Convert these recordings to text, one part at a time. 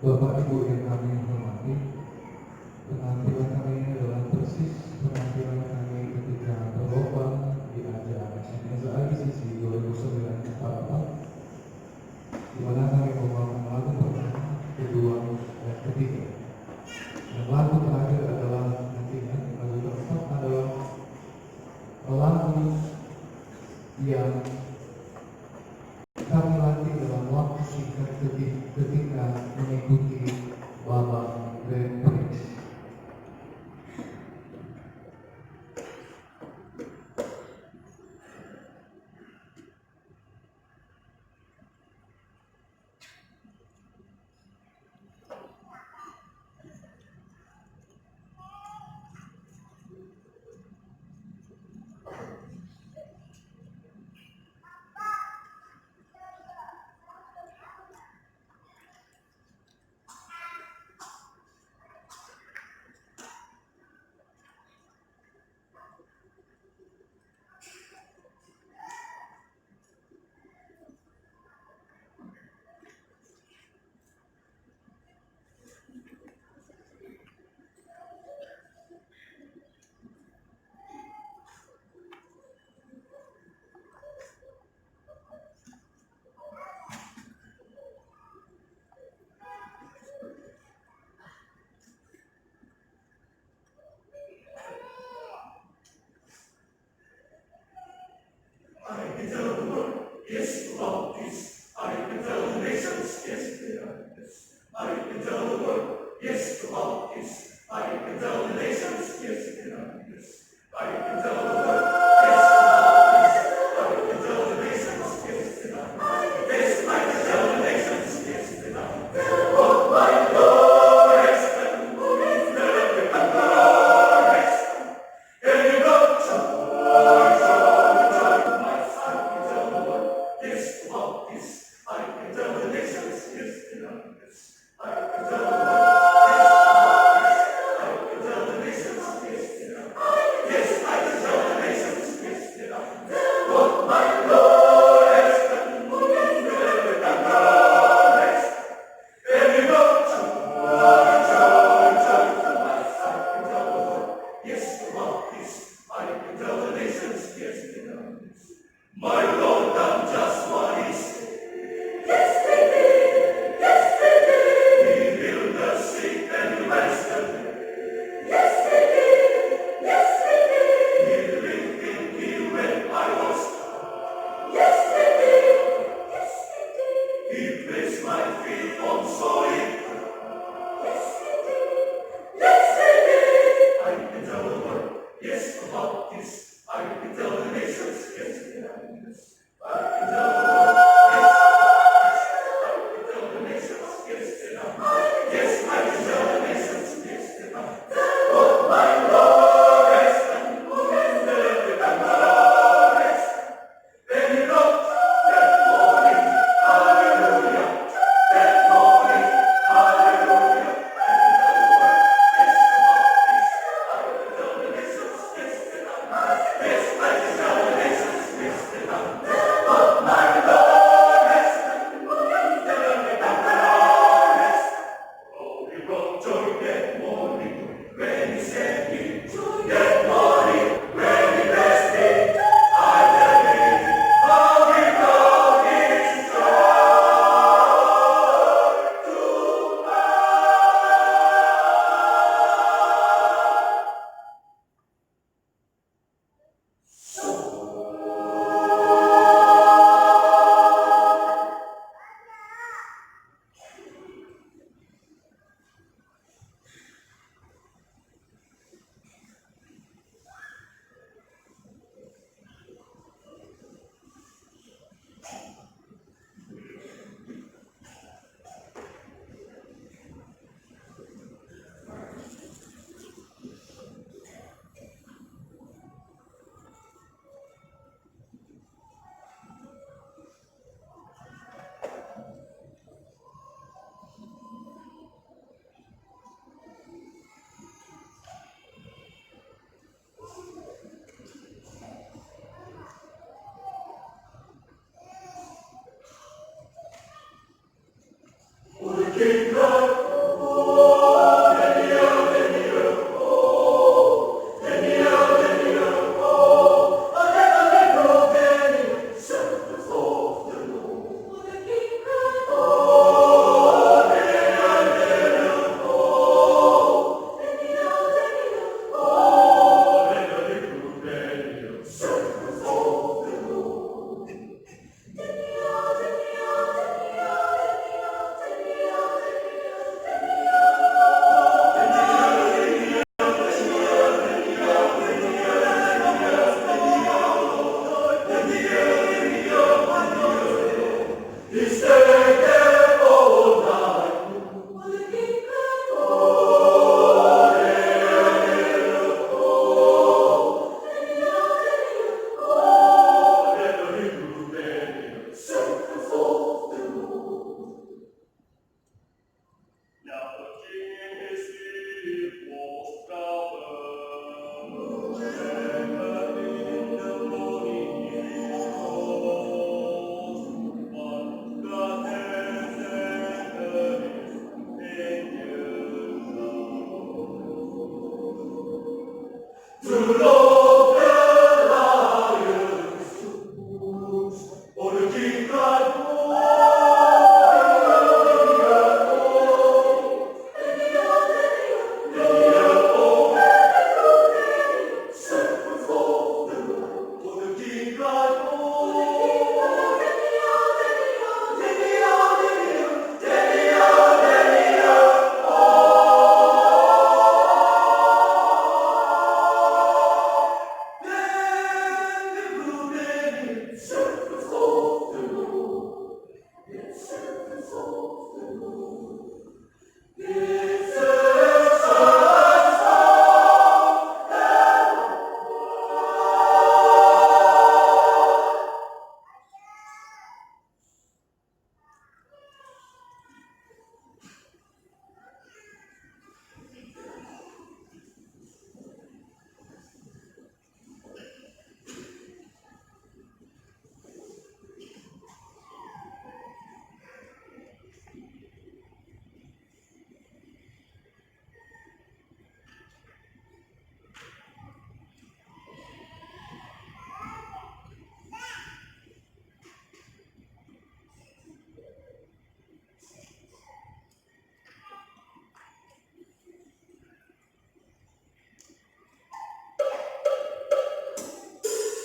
Bapak Ibu yang kami hormati, penampilan kami ini adalah persis penampilan kami ketika berlomba di ajang SNSICC 2009 Jakarta, di mana kami membawakan lagu pertama, kedua, dan ketiga. Dan lagu terakhir adalah nantinya lagu keempat adalah lagu yang kami latih dalam waktu singkat ketika mengikuti babak Grand Prix. I can tell the world, yes, about this. I can tell the nations, yes, they are this. I can tell the world, yes, about this. I can tell the nations, yes, they are this. I can tell the world, yes, about this. I can tell the nations, yes, they are this. Yes, I can tell the nations, yes, they are this. Oh, my Lord, yes, and who is there? And Lord, yes, and you go, charge, yes, about this. I can tell the nations, yes, they are this. I can tell the world, yes, about this. I can tell the nations, yes, they are. Yes, I can tell the nations.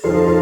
Among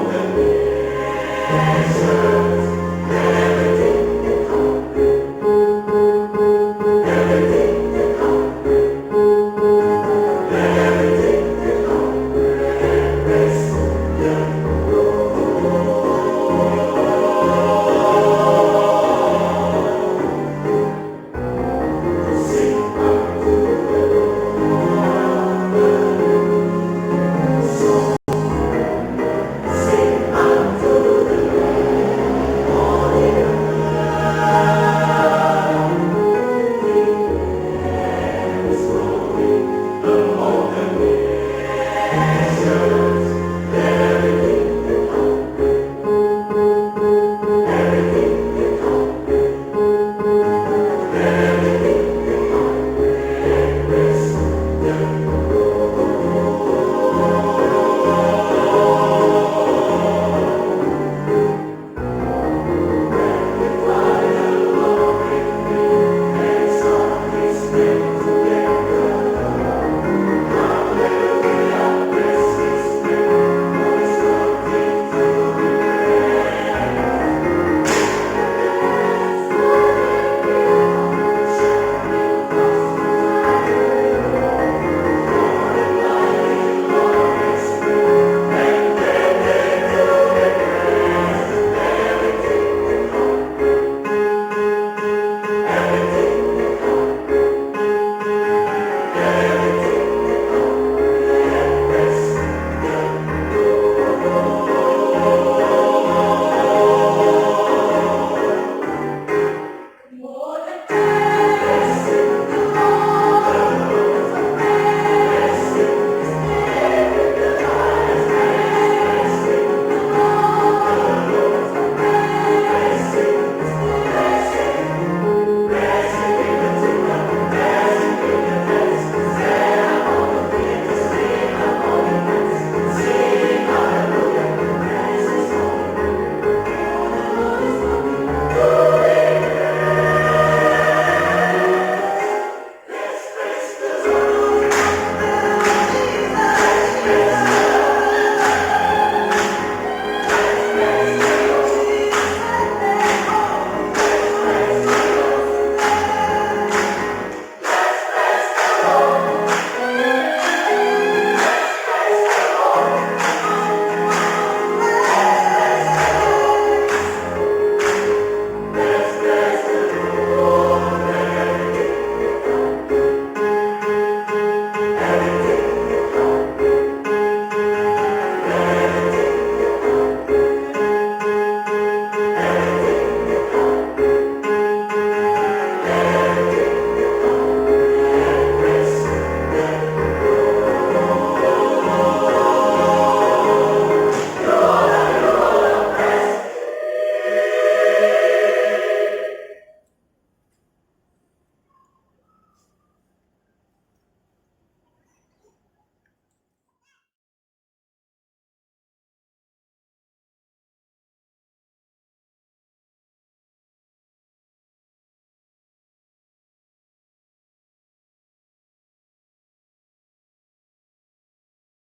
the nations.